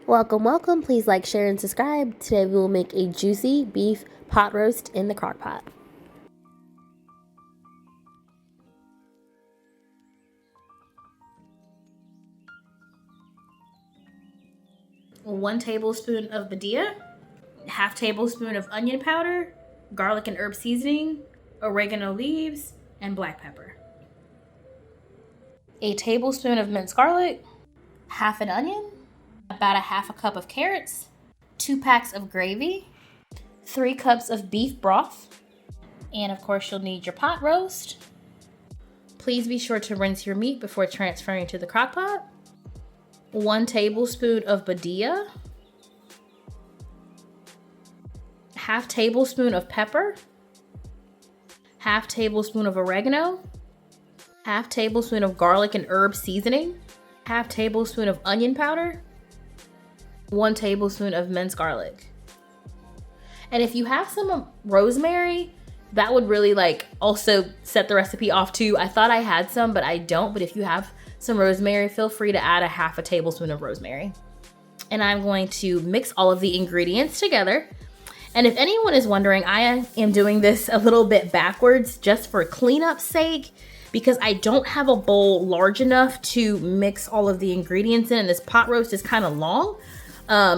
Welcome, welcome. Please like, share, and subscribe. Today we will make a juicy beef pot roast in the crock pot. One tablespoon of badilla, half tablespoon of onion powder, garlic and herb seasoning, oregano leaves, and black pepper. A tablespoon of minced garlic, half an onion, about a half a cup of carrots, 2 packs of gravy, 3 cups of beef broth, and of course you'll need your pot roast. Please be sure to rinse your meat before transferring to the crock pot. 1 tablespoon of badilla, half tablespoon of pepper, half tablespoon of oregano, half tablespoon of garlic and herb seasoning, half tablespoon of onion powder, 1 tablespoon of minced garlic. And if you have some rosemary, that would really also set the recipe off too. I thought I had some, but I don't. But if you have some rosemary, feel free to add a half a tablespoon of rosemary. And I'm going to mix all of the ingredients together. And if anyone is wondering, I am doing this a little bit backwards just for cleanup's sake, because I don't have a bowl large enough to mix all of the ingredients in, and this pot roast is kind of long.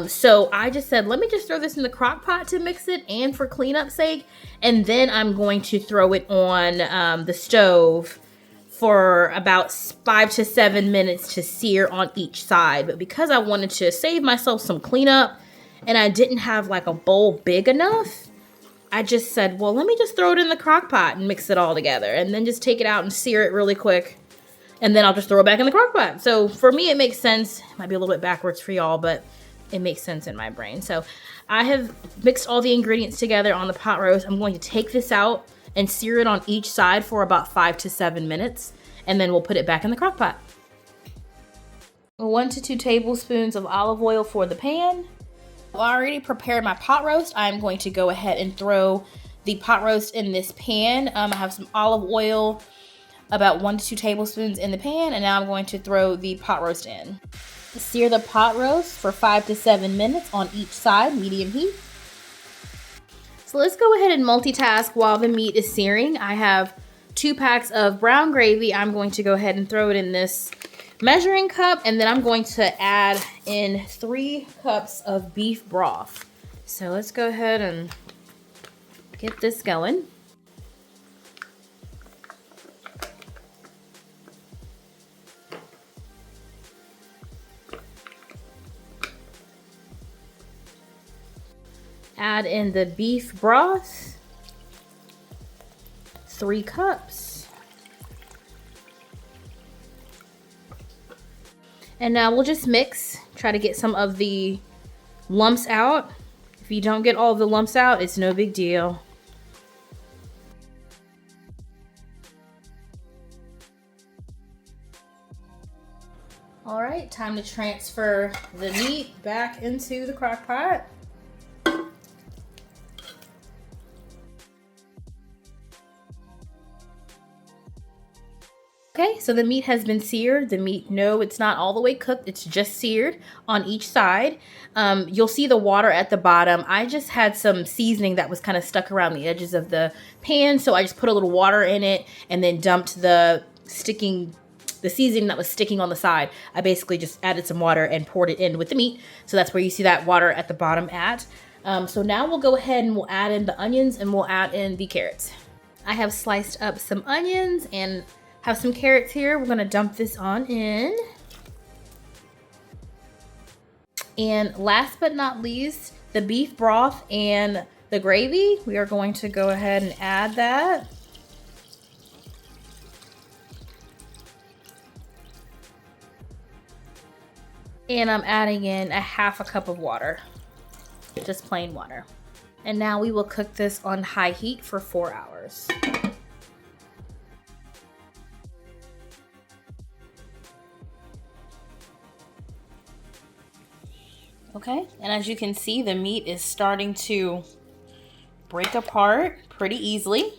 So I just said, let me just throw this in the crock pot to mix it and for cleanup's sake. And then I'm going to throw it on the stove for about 5 to 7 minutes to sear on each side. But because I wanted to save myself some cleanup and I didn't have a bowl big enough, I just said, well, let me just throw it in the crock pot and mix it all together and then just take it out and sear it really quick. And then I'll just throw it back in the crock pot. So for me, it makes sense. It might be a little bit backwards for y'all, but it makes sense in my brain. So I have mixed all the ingredients together on the pot roast. I'm going to take this out and sear it on each side for about 5 to 7 minutes. And then we'll put it back in the crock pot. 1 to 2 tablespoons of olive oil for the pan. I already prepared my pot roast. I'm going to go ahead and throw the pot roast in this pan. I have some olive oil, about 1 to 2 tablespoons in the pan. And now I'm going to throw the pot roast in. Sear the pot roast for 5 to 7 minutes on each side, medium heat. So let's go ahead and multitask while the meat is searing. I have 2 packs of brown gravy. I'm going to go ahead and throw it in this measuring cup, and then I'm going to add in 3 cups of beef broth. So let's go ahead and get this going. Add in the beef broth, 3 cups. And now we'll just mix, try to get some of the lumps out. If you don't get all of the lumps out, it's no big deal. All right, time to transfer the meat back into the crock pot. Okay, so the meat has been seared. The meat, no, it's not all the way cooked. It's just seared on each side. You'll see the water at the bottom. I just had some seasoning that was kind of stuck around the edges of the pan, so I just put a little water in it and then dumped the seasoning that was sticking on the side. I basically just added some water and poured it in with the meat. So that's where you see that water at the bottom at. So now we'll go ahead and we'll add in the onions and we'll add in the carrots. I have sliced up some onions and have some carrots here. We're gonna dump this on in. And last but not least, the beef broth and the gravy. We are going to go ahead and add that. And I'm adding in a half a cup of water, just plain water. And now we will cook this on high heat for 4 hours. Okay, and as you can see, the meat is starting to break apart pretty easily.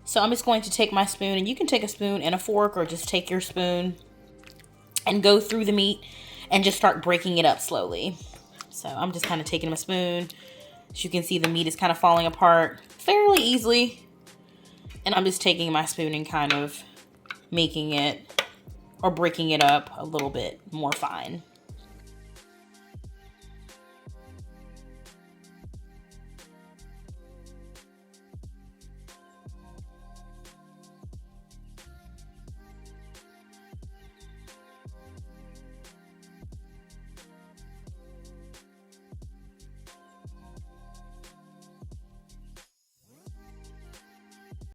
So I'm just going to take my spoon, and you can take a spoon and a fork or just take your spoon and go through the meat and just start breaking it up slowly. So I'm just kind of taking my spoon. As you can see, the meat is kind of falling apart fairly easily. And I'm just taking my spoon and kind of making it or breaking it up a little bit more fine.